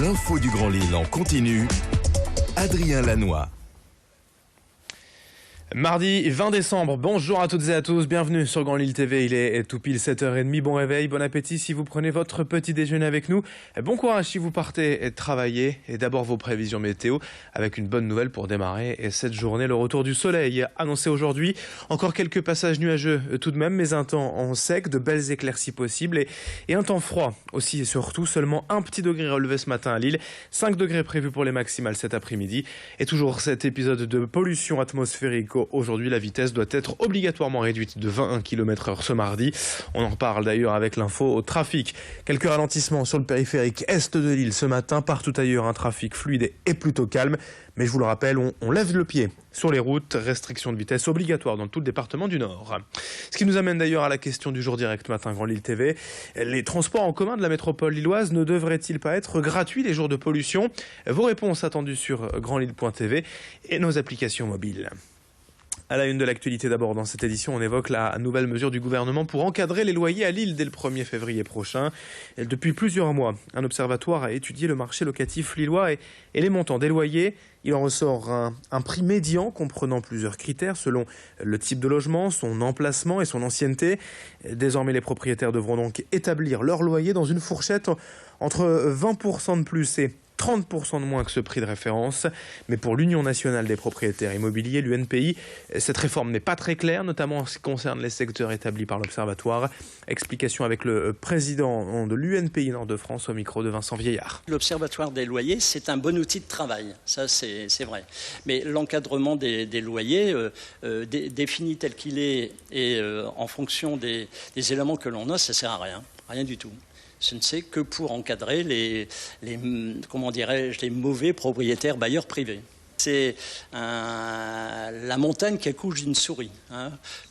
L'info du Grand Lille en continu. Adrien Lanois. Mardi 20 décembre, bonjour à toutes et à tous, bienvenue sur Grand Lille TV, il est tout pile 7h30, bon réveil, bon appétit si vous prenez votre petit déjeuner avec nous, bon courage si vous partez travailler et d'abord vos prévisions météo avec une bonne nouvelle pour démarrer cette journée, le retour du soleil annoncé aujourd'hui, encore quelques passages nuageux tout de même, mais un temps en sec, de belles éclaircies possibles et un temps froid aussi et surtout, seulement un petit degré relevé ce matin à Lille, 5 degrés prévus pour les maximales cet après-midi et toujours cet épisode de pollution atmosphérique. Aujourd'hui, la vitesse doit être obligatoirement réduite de 21 km/h ce mardi. On en reparle d'ailleurs avec l'info au trafic. Quelques ralentissements sur le périphérique est de Lille ce matin. Partout ailleurs, un trafic fluide et plutôt calme. Mais je vous le rappelle, on lève le pied sur les routes. Restriction de vitesse obligatoire dans tout le département du Nord. Ce qui nous amène d'ailleurs à la question du jour direct matin Grand Lille TV. Les transports en commun de la métropole lilloise ne devraient-ils pas être gratuits les jours de pollution? Vos réponses attendues sur grandlille.tv et nos applications mobiles. À la une de l'actualité d'abord dans cette édition, on évoque la nouvelle mesure du gouvernement pour encadrer les loyers à Lille dès le 1er février prochain. Et depuis plusieurs mois, un observatoire a étudié le marché locatif lillois et les montants des loyers. Il en ressort un prix médian comprenant plusieurs critères selon le type de logement, son emplacement et son ancienneté. Désormais, les propriétaires devront donc établir leur loyer dans une fourchette entre 20% de plus et 30% de moins que ce prix de référence. Mais pour l'Union nationale des propriétaires immobiliers, l'UNPI, cette réforme n'est pas très claire, notamment en ce qui concerne les secteurs établis par l'Observatoire. Explication avec le président de l'UNPI Nord-de-France au micro de Vincent Vieillard. L'Observatoire des loyers, c'est un bon outil de travail, ça c'est vrai. Mais l'encadrement des loyers, défini tel qu'il est et en fonction des éléments que l'on a, ça ne sert à rien, rien du tout. Ce ne c'est que pour encadrer les mauvais propriétaires bailleurs privés. C'est la montagne qui accouche d'une souris.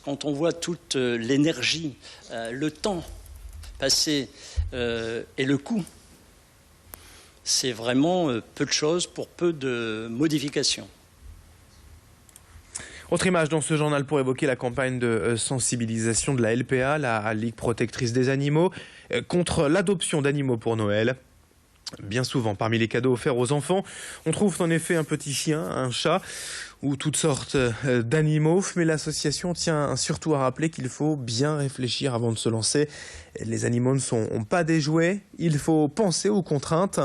Quand on voit toute l'énergie, le temps passé et le coût, c'est vraiment peu de choses pour peu de modifications. Autre image dans ce journal pour évoquer la campagne de sensibilisation de la LPA, la Ligue protectrice des animaux, contre l'adoption d'animaux pour Noël. Bien souvent, parmi les cadeaux offerts aux enfants, on trouve en effet un petit chien, un chat ou toutes sortes d'animaux. Mais l'association tient surtout à rappeler qu'il faut bien réfléchir avant de se lancer. Les animaux ne sont pas des jouets, il faut penser aux contraintes.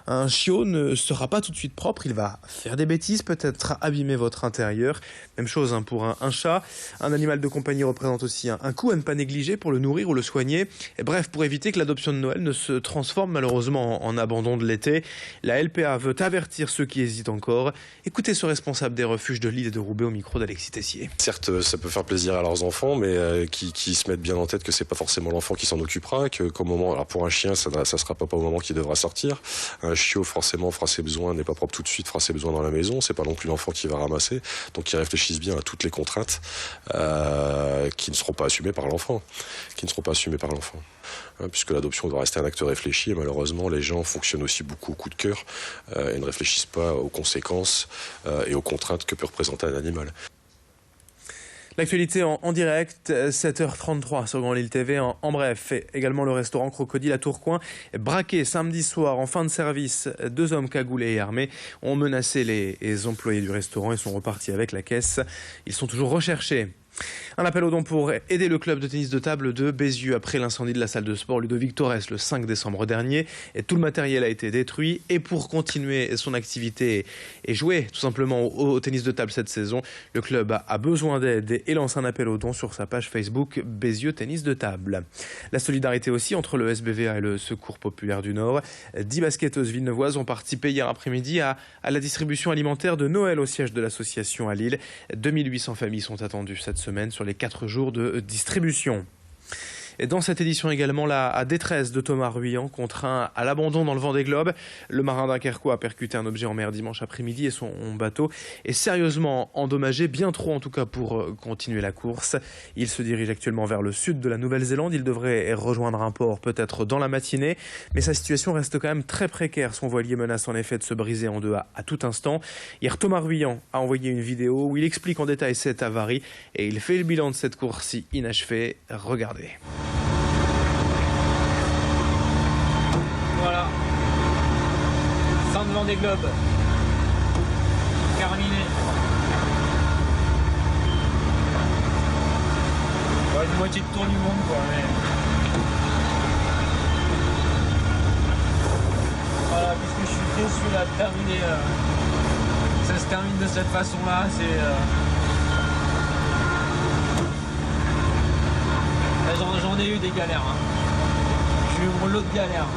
Un chiot ne sera pas tout de suite propre, il va faire des bêtises, peut-être abîmer votre intérieur. Même chose pour un chat. Un animal de compagnie représente aussi un coût à ne pas négliger pour le nourrir ou le soigner. Et bref, pour éviter que l'adoption de Noël ne se transforme malheureusement en abandon de l'été, la LPA veut avertir ceux qui hésitent encore. Écoutez ce responsable des refuges de Lille et de Roubaix au micro d'Alexis Tessier. Certes, ça peut faire plaisir à leurs enfants, mais qui se mettent bien en tête que c'est pas forcément l'enfant qui s'en occupera, qu'au moment, alors pour un chien, ça sera pas au moment qu'il devra sortir. Un chiot, forcément, fera ses besoins, n'est pas propre tout de suite, fera ses besoins dans la maison. C'est pas non plus l'enfant qui va ramasser. Donc, ils réfléchissent bien à toutes les contraintes qui ne seront pas assumées par l'enfant, puisque l'adoption doit rester un acte réfléchi. Et malheureusement, les gens fonctionnent aussi beaucoup au coup de cœur et ne réfléchissent pas aux conséquences et aux contraintes que peut représenter un animal. L'actualité en direct, 7h33 sur Grand Lille TV. En bref, également le restaurant Crocodile à Tourcoing, braqué samedi soir en fin de service. 2 hommes cagoulés et armés ont menacé les employés du restaurant et sont repartis avec la caisse. Ils sont toujours recherchés. Un appel aux dons pour aider le club de tennis de table de Bézieux après l'incendie de la salle de sport Ludovic Torres le 5 décembre dernier. Et tout le matériel a été détruit. Et pour continuer son activité et jouer tout simplement au tennis de table cette saison, le club a besoin d'aide et lance un appel aux dons sur sa page Facebook Bézieux Tennis de Table. La solidarité aussi entre le SBVA et le Secours Populaire du Nord. 10 basketteuses villeneuvoises ont participé hier après-midi à la distribution alimentaire de Noël au siège de l'association à Lille. 2800 familles sont attendues cette semaine sur les 4 jours de distribution. Et dans cette édition également, la détresse de Thomas Ruyant, contraint à l'abandon dans le Vendée Globe. Le marin dunkerquois a percuté un objet en mer dimanche après-midi et son bateau est sérieusement endommagé, bien trop en tout cas pour continuer la course. Il se dirige actuellement vers le sud de la Nouvelle-Zélande. Il devrait rejoindre un port peut-être dans la matinée, mais sa situation reste quand même très précaire. Son voilier menace en effet de se briser en deux à tout instant. Hier, Thomas Ruyant a envoyé une vidéo où il explique en détail cette avarie et il fait le bilan de cette course inachevée. Regardez. Voilà. Vendée Globe. Terminé. Ouais, une moitié de tour du monde quoi. Mais... Voilà, puisque je suis déçu là de terminer. Ça se termine de cette façon-là. J'en ai eu des galères. Hein. J'ai eu mon lot de galères.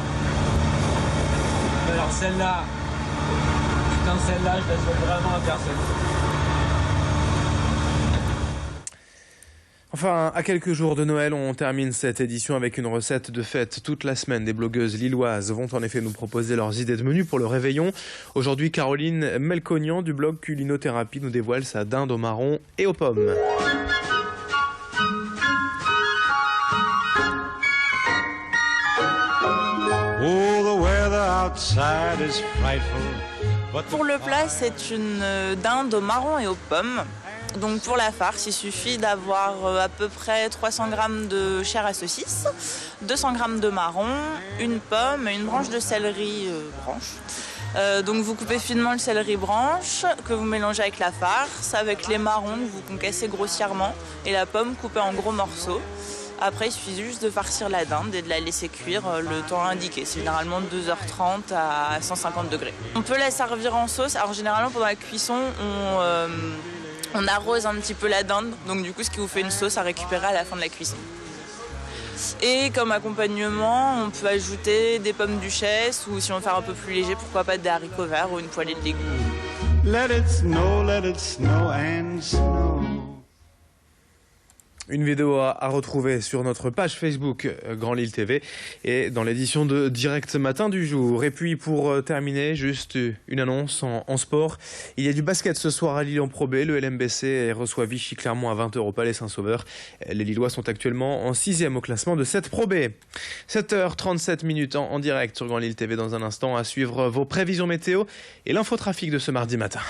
Alors celle-là, putain celle-là, je la souhaite vraiment à personne. Enfin, à quelques jours de Noël, on termine cette édition avec une recette de fête toute la semaine. Des blogueuses lilloises vont en effet nous proposer leurs idées de menu pour le réveillon. Aujourd'hui, Caroline Melconian du blog Culinothérapie nous dévoile sa dinde au marron et aux pommes. Pour le plat, c'est une dinde au marron et aux pommes. Donc pour la farce, il suffit d'avoir à peu près 300 g de chair à saucisse, 200 g de marron, une pomme et une branche de céleri branche. Donc vous coupez finement le céleri branche que vous mélangez avec la farce, avec les marrons que vous concassez grossièrement et la pomme coupée en gros morceaux. Après, il suffit juste de farcir la dinde et de la laisser cuire le temps indiqué. C'est généralement 2h30 à 150 degrés. On peut la servir en sauce. Alors généralement, pendant la cuisson, on arrose un petit peu la dinde. Donc du coup, ce qui vous fait une sauce à récupérer à la fin de la cuisson. Et comme accompagnement, on peut ajouter des pommes duchesse ou si on veut faire un peu plus léger, pourquoi pas des haricots verts ou une poêlée de légumes. Let it snow and snow. Une vidéo à retrouver sur notre page Facebook Grand Lille TV et dans l'édition de Direct Matin du jour. Et puis pour terminer, juste une annonce en sport. Il y a du basket ce soir à Lille en Pro B. Le LMBC reçoit Vichy Clermont à 20h au Palais Saint-Sauveur. Les Lillois sont actuellement en 6e au classement de cette Pro B. 7h37 en direct sur Grand Lille TV dans un instant à suivre vos prévisions météo et l'infotrafic de ce mardi matin.